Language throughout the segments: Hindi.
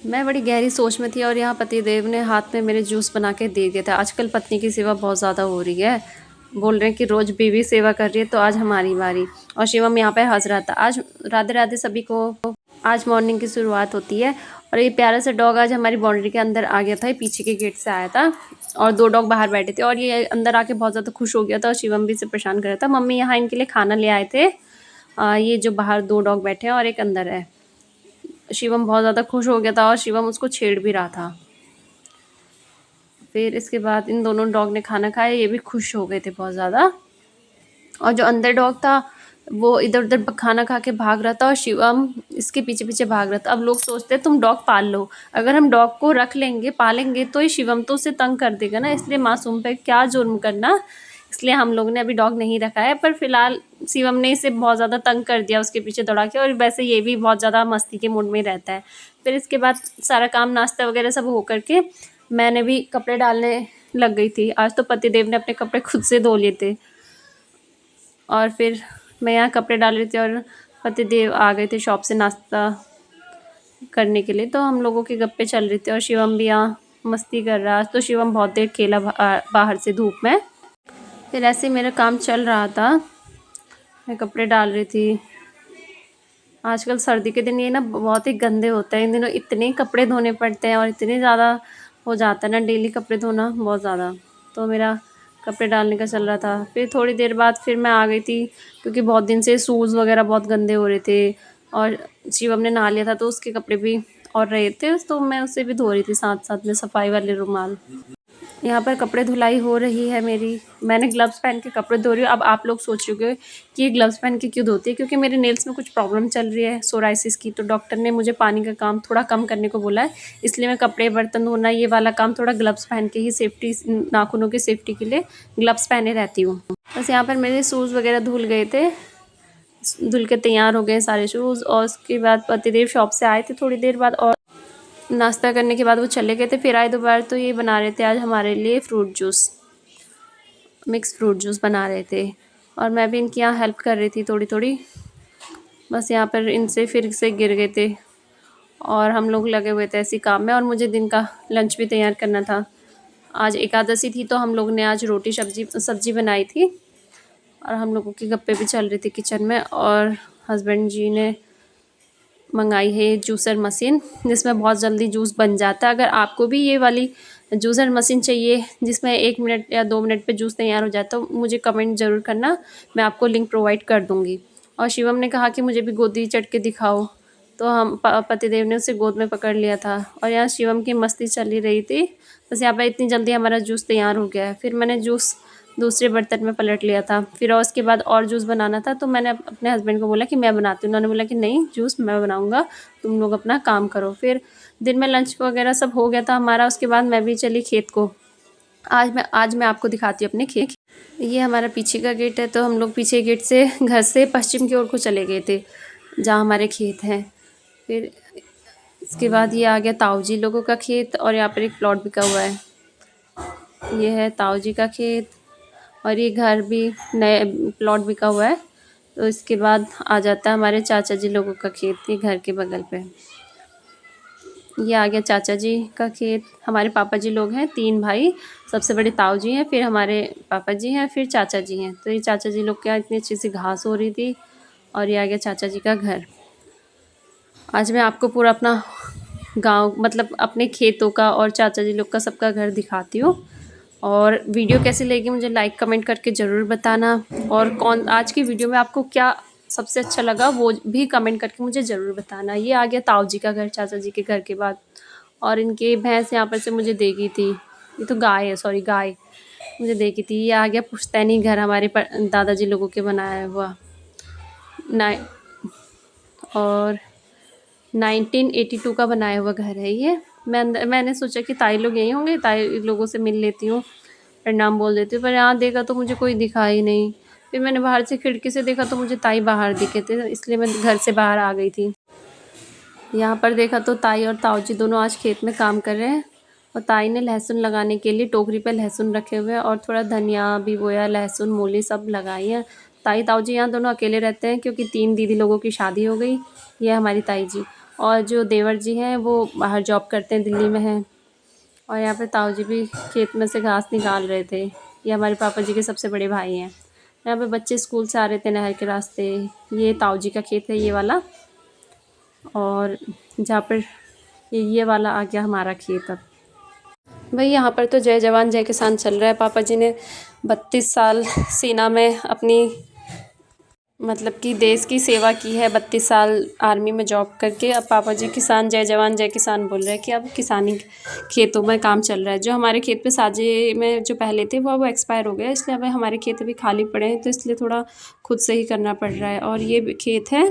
मैं बड़ी गहरी सोच में थी और यहाँ पतिदेव ने हाथ में मेरे जूस बना के दे दिया था। आजकल पत्नी की सेवा बहुत ज़्यादा हो रही है। बोल रहे हैं कि रोज़ बीवी सेवा कर रही है, तो आज हमारी बारी। और शिवम यहाँ पे हंस रहा था। आज राधे राधे सभी को। आज मॉर्निंग की शुरुआत होती है और ये प्यारा सा डॉग आज हमारी बाउंड्री के अंदर आ गया था। ये पीछे के गेट से आया था और 2 डॉग बाहर बैठे थे और ये अंदर आके बहुत ज़्यादा खुश हो गया था और शिवम भी इसे परेशान कर रहा था। मम्मी यहाँ इनके लिए खाना ले आए थे। ये जो बाहर 2 डॉग बैठे हैं और एक अंदर है। शिवम बहुत ज़्यादा खुश हो गया था और शिवम उसको छेड़ भी रहा था। फिर इसके बाद इन दोनों डॉग ने खाना खाया, ये भी खुश हो गए थे बहुत ज़्यादा। और जो अंदर डॉग था वो इधर उधर खाना खा के भाग रहा था और शिवम इसके पीछे पीछे भाग रहा था। अब लोग सोचते हैं तुम डॉग पाल लो, अगर हम डॉग को रख लेंगे पालेंगे तो ये शिवम तो उसे तंग कर देगा ना, इसलिए मासूम पे क्या जुर्म करना। इसलिए हम लोग ने अभी डॉग नहीं रखा है। पर फिलहाल शिवम ने इसे बहुत ज़्यादा तंग कर दिया उसके पीछे दौड़ा के, और वैसे ये भी बहुत ज़्यादा मस्ती के मूड में रहता है। फिर इसके बाद सारा काम नाश्ता वगैरह सब हो करके मैंने भी कपड़े डालने लग गई थी। आज तो पतिदेव ने अपने कपड़े खुद से धो लिए थे और फिर मैं यहाँ कपड़े डाल रही थी और पतिदेव आ गए थे शॉप से नाश्ता करने के लिए। तो हम लोगों के गप्पे चल रहे थे और शिवम भी यहाँ मस्ती कर रहा। आज तो शिवम बहुत देर खेला बाहर से धूप में। फिर ऐसे ही मेरा काम चल रहा था, मैं कपड़े डाल रही थी। आजकल सर्दी के दिन ये ना बहुत ही गंदे होते हैं। इन दिनों इतने कपड़े धोने पड़ते हैं और इतने ज़्यादा हो जाता है ना डेली कपड़े धोना बहुत ज़्यादा। तो मेरा कपड़े डालने का चल रहा था। फिर थोड़ी देर बाद फिर मैं आ गई थी क्योंकि बहुत दिन से शूज़ वगैरह बहुत गंदे हो रहे थे और शिवम ने नहा लिया था तो उसके कपड़े भी और रहे थे, तो मैं उसे भी धो रही थी साथ साथ में सफाई वाले रुमाल। यहाँ पर कपड़े धुलाई हो रही है मेरी। मैंने ग्लव्स पहन के कपड़े धो रही हूँ। अब आप लोग सोच रहे होंगे कि ये ग्लव्स पहन के क्यों धोती है, क्योंकि मेरे नेल्स में कुछ प्रॉब्लम चल रही है सोराइसिस की। तो डॉक्टर ने मुझे पानी का काम थोड़ा कम करने को बोला है, इसलिए मैं कपड़े बर्तन धोना ये वाला काम थोड़ा ग्लव्स पहन के ही सेफ्टी, नाखूनों की सेफ्टी के लिए ग्लव्स पहने रहती हूँ। बस यहाँ पर मेरे शूज़ वगैरह धुल गए थे, धुल के तैयार हो गए सारे शूज़। और उसके बाद पतिदेव शॉप से आए थे थोड़ी देर बाद और नाश्ता करने के बाद वो चले गए थे। फिर आए दोबारा तो ये बना रहे थे आज हमारे लिए fruit juice, mix fruit juice बना रहे थे और मैं भी इनकी यहाँ हेल्प कर रही थी थोड़ी थोड़ी। बस यहाँ पर इनसे फिर से गिर गए थे और हम लोग लगे हुए थे ऐसी काम में। और मुझे दिन का लंच भी तैयार करना था। आज एकादशी थी तो हम लोग ने आज रोटी सब्जी बनाई थी और हम लोगों की गप्पे भी चल रही थी किचन में। और हस्बैंड जी ने मंगाई है जूसर मशीन जिसमें बहुत जल्दी जूस बन जाता है। अगर आपको भी ये वाली जूसर मशीन चाहिए जिसमें 1 मिनट या 2 मिनट पे जूस तैयार हो जाता है तो मुझे कमेंट ज़रूर करना, मैं आपको लिंक प्रोवाइड कर दूँगी। और शिवम ने कहा कि मुझे भी गोदी चढ़ के दिखाओ, तो हम पतिदेव ने उसे गोद में पकड़ लिया था और यहाँ शिवम की मस्ती चल ही रही थी। बस यहाँ पर इतनी जल्दी हमारा जूस तैयार हो गया है। फिर मैंने जूस दूसरे बर्तन में पलट लिया था। फिर और उसके बाद और जूस बनाना था तो मैंने अपने हस्बैंड को बोला कि मैं बनाती हूँ। उन्होंने बोला कि नहीं जूस मैं बनाऊँगा, तुम लोग अपना काम करो। फिर दिन में लंच वगैरह सब हो गया था हमारा। उसके बाद मैं भी चली खेत को। आज मैं आपको दिखाती हूँ अपने खेत। ये हमारा पीछे का गेट है, तो हम लोग पीछे गेट से घर से पश्चिम की ओर को चले गए थे जहाँ हमारे खेत हैं। फिर इसके बाद ये आ गया ताऊ जी लोगों का खेत और यहाँ पर एक प्लॉट बिका हुआ है। ये है ताऊ जी का खेत और ये घर भी नए प्लॉट बिका हुआ है। तो इसके बाद आ जाता है हमारे चाचा जी लोगों का खेत, ये घर के बगल पे। ये आ गया चाचा जी का खेत। हमारे पापा जी लोग हैं 3 भाई, सबसे बड़े ताऊ जी हैं, फिर हमारे पापा जी हैं, फिर चाचा जी हैं। तो ये चाचा जी लोग के यहाँ इतनी अच्छी सी घास हो रही थी और ये आ गया चाचा जी का घर। आज मैं आपको पूरा अपना गाँव मतलब अपने खेतों का और चाचा जी लोग का सबका घर दिखाती हूँ। और वीडियो कैसी लगी मुझे लाइक कमेंट करके ज़रूर बताना। और कौन आज की वीडियो में आपको क्या सबसे अच्छा लगा वो भी कमेंट करके मुझे ज़रूर बताना। ये आ गया ताऊ जी का घर चाचा जी के घर के बाद। और इनकी भैंस यहाँ पर से मुझे देगी थी, ये तो गाय है, सॉरी गाय मुझे देगी थी। ये आ गया पुश्तैनी घर हमारे दादाजी लोगों के बनाया हुआ और 1982 का बनाया हुआ घर है ये। मैंने सोचा कि ताई लोग यहीं होंगे, ताई लोगों से मिल लेती हूँ, प्रणाम बोल देती हूँ। पर यहाँ देखा तो मुझे कोई दिखा ही नहीं। फिर मैंने बाहर से खिड़की से देखा तो मुझे ताई बाहर दिखे थे, इसलिए मैं घर से बाहर आ गई थी। यहाँ पर देखा तो ताई और ताऊ जी दोनों आज खेत में काम कर रहे हैं और ताई ने लहसुन लगाने के लिए टोकरी पे लहसुन रखे हुए हैं और थोड़ा धनिया भी बोया, लहसुन मूली सब लगाई है। ताई ताऊ जी यहाँ दोनों अकेले रहते हैं क्योंकि 3 दीदी लोगों की शादी हो गई। ये हमारी ताई जी और जो देवर जी हैं वो बाहर जॉब करते हैं, दिल्ली में हैं। और यहाँ पे ताऊ जी भी खेत में से घास निकाल रहे थे। ये हमारे पापा जी के सबसे बड़े भाई हैं। यहाँ पे बच्चे स्कूल से आ रहे थे नहर के रास्ते। ये ताऊ जी का खेत है ये वाला, और जहाँ पर ये वाला आ गया हमारा खेत। अब भाई यहाँ पर तो जय जवान जय किसान चल रहा है। पापा जी ने 32 साल सेना में अपनी मतलब कि देश की सेवा की है, 32 साल आर्मी में जॉब करके। अब पापा जी किसान जय जवान जय किसान बोल रहे हैं कि अब किसानी खेतों में काम चल रहा है। जो हमारे खेत पे साजे में जो पहले थे वो अब एक्सपायर हो गया, इसलिए अब हमारे खेत अभी खाली पड़े हैं, तो इसलिए थोड़ा खुद से ही करना पड़ रहा है। और ये खेत है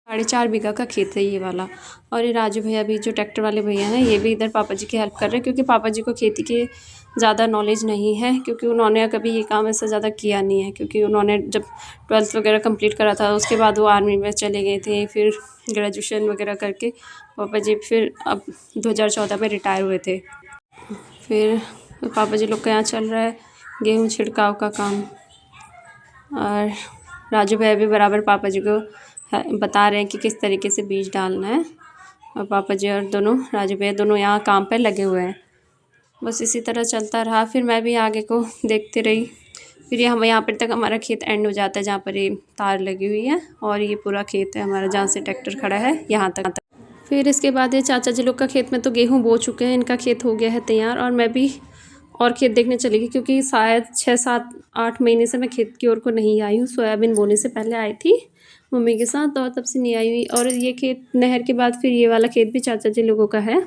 4.5 बीघा का खेत है ये वाला। और ये राजू भैया भी जो ट्रैक्टर वाले भैया हैं, ये भी इधर पापा जी की हेल्प कर रहे हैं, क्योंकि पापा जी को खेती की ज़्यादा नॉलेज नहीं है, क्योंकि उन्होंने कभी ये काम ऐसा ज़्यादा किया नहीं है। क्योंकि उन्होंने जब 12th वगैरह कंप्लीट करा था उसके बाद वो आर्मी में चले गए थे, फिर ग्रेजुएशन वगैरह करके पापा जी फिर अब 2014 में रिटायर हुए थे। फिर पापा जी लोग का यहाँ चल रहा है गेहूँ छिड़काव का काम। और राजू भैया भी बराबर पापा जी को बता रहे हैं कि किस तरीके से बीज डालना है। और पापा जी और दोनों राजू भैया दोनों यहाँ काम पर लगे हुए हैं। बस इसी तरह चलता रहा, फिर मैं भी आगे को देखती रही। फिर ये हम यहाँ पर तक हमारा खेत एंड हो जाता है, जहाँ पर ये तार लगी हुई है, और ये पूरा खेत है हमारा, जहाँ से ट्रैक्टर खड़ा है यहाँ तक। फिर इसके बाद ये चाचा जी लोग का खेत में तो गेहूँ बो चुके हैं, इनका खेत हो गया है तैयार। और मैं भी और खेत देखने चली गई, क्योंकि शायद 6-7-8 महीने से मैं खेत की ओर को नहीं आई हूँ। सोयाबीन बोने से पहले आई थी मम्मी के साथ, और तब से नहीं आई हुई। और ये खेत नहर के बाद फिर ये वाला खेत भी चाचा जी लोगों का है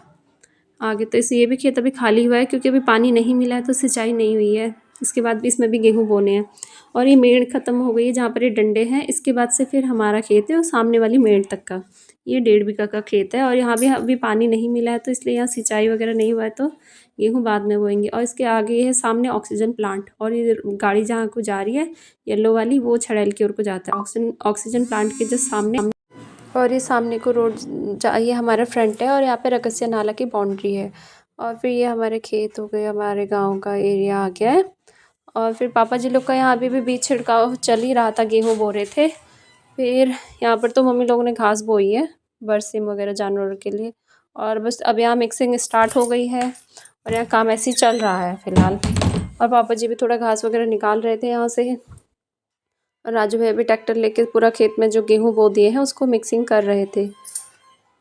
आगे। तो इस ये भी खेत अभी खाली हुआ है, क्योंकि अभी पानी नहीं मिला है, तो सिंचाई नहीं हुई है। इसके बाद भी इसमें भी गेहूँ बोने हैं। और ये मेड़ ख़त्म हो गई है जहाँ पर ये डंडे हैं, इसके बाद से फिर हमारा खेत है, और सामने वाली मेड़ तक का ये 1.5 बीघा का खेत है। और यहाँ भी अभी पानी नहीं मिला है, तो इसलिए यहाँ सिंचाई वगैरह नहीं हुआ है, तो गेहूँ बाद में बोएंगे। और इसके आगे ये है सामने ऑक्सीजन प्लांट, और ये गाड़ी जहाँ को जा रही है येलो वाली, वो छड़ैल की ओर को जाता है ऑक्सीजन प्लांट के जस्ट सामने। और ये सामने को रोड ये हमारा फ्रंट है, और यहाँ पे रकसिया नाला की बाउंड्री है। और फिर ये हमारे खेत हो गए, हमारे गांव का एरिया आ गया है। और फिर पापा जी लोग का यहाँ अभी भी बीज छिड़काव चल ही रहा था, गेहूँ बो रहे थे। फिर यहाँ पर तो मम्मी लोगों ने घास बोई है बरसिम वगैरह जानवरों के लिए। और बस अब यहाँ मिक्सिंग स्टार्ट हो गई है, और यहाँ काम ऐसे ही चल रहा है फ़िलहाल। और पापा जी भी थोड़ा घास वगैरह निकाल रहे थे यहाँ से। और राजू भैया भी ट्रैक्टर लेके पूरा खेत में जो गेहूँ बो दिए हैं उसको मिक्सिंग कर रहे थे।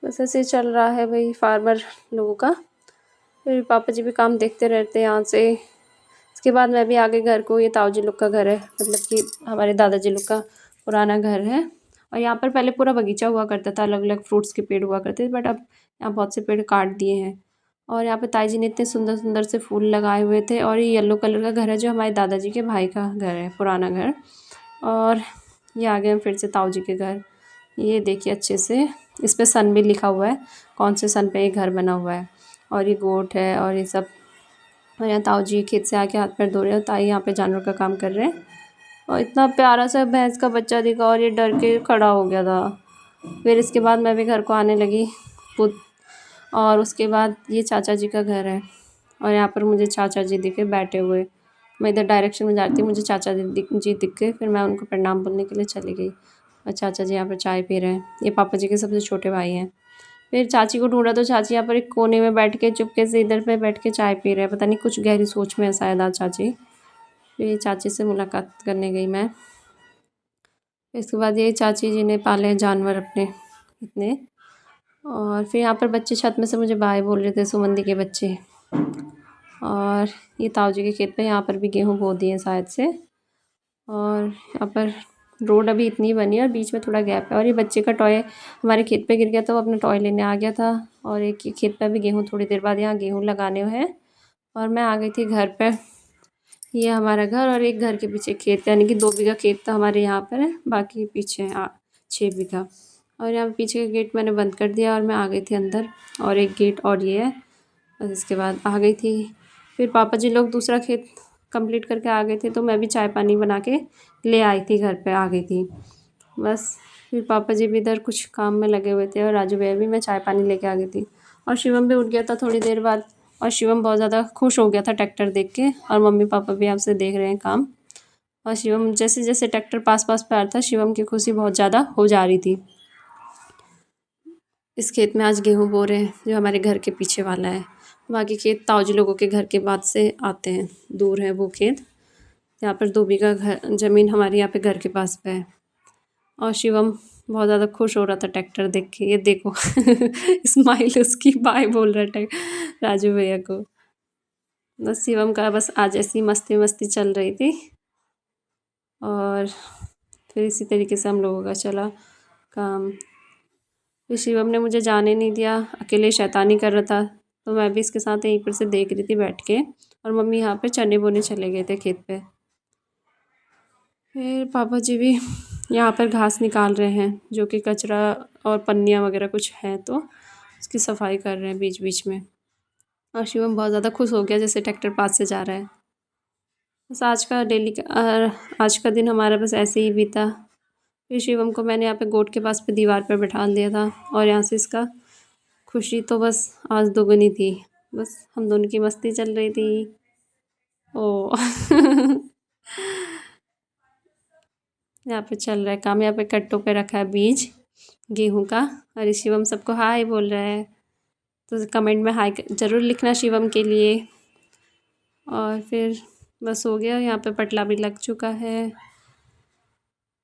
बस ऐसे ही चल रहा है भाई फार्मर लोगों का। फिर पापा जी भी काम देखते रहते हैं यहाँ से। इसके बाद मैं भी आगे घर को, ये ताऊ जी लोग का घर है, मतलब कि हमारे दादाजी लोग का पुराना घर है। और यहाँ पर पहले पूरा बगीचा हुआ करता था, अलग अलग फ्रूट्स के पेड़ हुआ करते थे, बट अब यहाँ बहुत से पेड़ काट दिए हैं। और यहाँ पे ताई जी ने इतने सुंदर सुंदर से फूल लगाए हुए थे। और ये येलो कलर का घर है जो हमारे दादाजी के भाई का घर है, पुराना घर। और ये आ गए हम फिर से ताऊ जी के घर। ये देखिए अच्छे से, इस पे सन भी लिखा हुआ है, कौन से सन पे ये घर बना हुआ है। और ये गोट है और ये सब। और यहाँ ताऊ जी खेत से आके हाथ पैर धो रहे हैं, ताई यहाँ पे जानवर का काम कर रहे हैं। और इतना प्यारा सा भैंस का बच्चा दिखा, और ये डर के खड़ा हो गया था। फिर इसके बाद मैं भी घर को आने लगी खुद। और उसके बाद ये चाचा जी का घर है, और यहाँ पर मुझे चाचा जी दिखे बैठे हुए। मैं इधर डायरेक्शन में जाती, मुझे चाचा जी दिख गए, फिर मैं उनको प्रणाम बोलने के लिए चली गई। और चाचा जी यहाँ पर चाय पी रहे हैं, ये पापा जी के सबसे छोटे भाई हैं। फिर चाची को ढूंढा तो चाची यहाँ पर एक कोने में बैठ के चुपके से इधर पे बैठ के चाय पी रहे हैं, पता नहीं कुछ गहरी सोच में है शायद आज चाची। फिर ये चाची से मुलाकात करने गई मैं। इसके बाद ये चाची जी ने पाले हैं जानवर अपने इतने। और फिर यहाँ पर बच्चे छत में से मुझे बाय बोल रहे थे, सुमंदी के बच्चे। और ये ताऊ जी के खेत पे यहाँ पर भी गेहूँ बो दिए शायद से। और यहाँ पर रोड अभी इतनी बनी है और बीच में थोड़ा गैप है। और ये बच्चे का टॉय हमारे खेत पे गिर गया था, वो अपना टॉय लेने आ गया था। और एक खेत पे भी गेहूँ, थोड़ी देर बाद यहाँ गेहूँ लगाने हैं। और मैं आ गई थी घर पे। ये हमारा घर, और एक घर के पीछे खेत, यानी कि 2 बीघा खेत तो हमारे यहाँ पर है, बाकी पीछे 6 बीघा। और यहाँ पीछे का गेट मैंने बंद कर दिया और मैं आ गई थी अंदर। और एक गेट और ये है, बस इसके बाद आ गई थी। फिर पापा जी लोग दूसरा खेत कंप्लीट करके आ गए थे, तो मैं भी चाय पानी बना के ले आई थी, घर पे आ गई थी बस। फिर पापा जी भी इधर कुछ काम में लगे हुए थे, और राजू भैया भी, मैं चाय पानी लेके आ गई थी। और शिवम भी उठ गया था थोड़ी देर बाद, और शिवम बहुत ज़्यादा खुश हो गया था ट्रैक्टर देख के। और मम्मी पापा भी आपसे देख रहे हैं काम। और शिवम जैसे जैसे ट्रैक्टर पास पास पे आ रहा था, शिवम की खुशी बहुत ज़्यादा हो जा रही थी। इस खेत में आज गेहूँ बो रहे हैं जो हमारे घर के पीछे वाला है। बाकी खेत ताऊजी लोगों के घर के बाद से आते हैं, दूर है वो खेत। यहाँ पर 2 बीघा घर ज़मीन हमारे यहाँ पे घर के पास पे है। और शिवम बहुत ज़्यादा खुश हो रहा था ट्रैक्टर देख के, ये देखो स्माइल उसकी, बाय बोल रहा है राजू भैया को। बस शिवम का बस आज ऐसी मस्ती मस्ती चल रही थी। और फिर इसी तरीके से हम लोगों का चला काम। फिर शिवम ने मुझे जाने नहीं दिया, अकेले शैतानी कर रहा था, तो मैं भी इसके साथ यहीं पर से देख रही थी बैठ के। और मम्मी यहाँ पे चने बोने चले गए थे खेत पे। फिर पापा जी भी यहाँ पर घास निकाल रहे हैं, जो कि कचरा और पन्नियाँ वगैरह कुछ है, तो उसकी सफाई कर रहे हैं बीच बीच में। और शिवम बहुत ज़्यादा खुश हो गया जैसे ट्रैक्टर पास से जा रहा है। बस आज का दिन हमारा बस ऐसे ही बीता। फिर शिवम को मैंने यहाँ पे गोट के पास पे दीवार पर बैठा दिया था, और यहाँ से इसका खुशी तो बस आज दोगुनी थी। बस हम दोनों की मस्ती चल रही थी। ओ यहाँ पे चल रहा है काम, यहाँ पे कट्टों पे रखा है बीज गेहूं का। और शिवम सबको हाय बोल रहा है, तो कमेंट में हाय ज़रूर लिखना शिवम के लिए। और फिर बस हो गया, यहाँ पे पटला भी लग चुका है।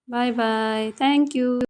Bye bye, thank you.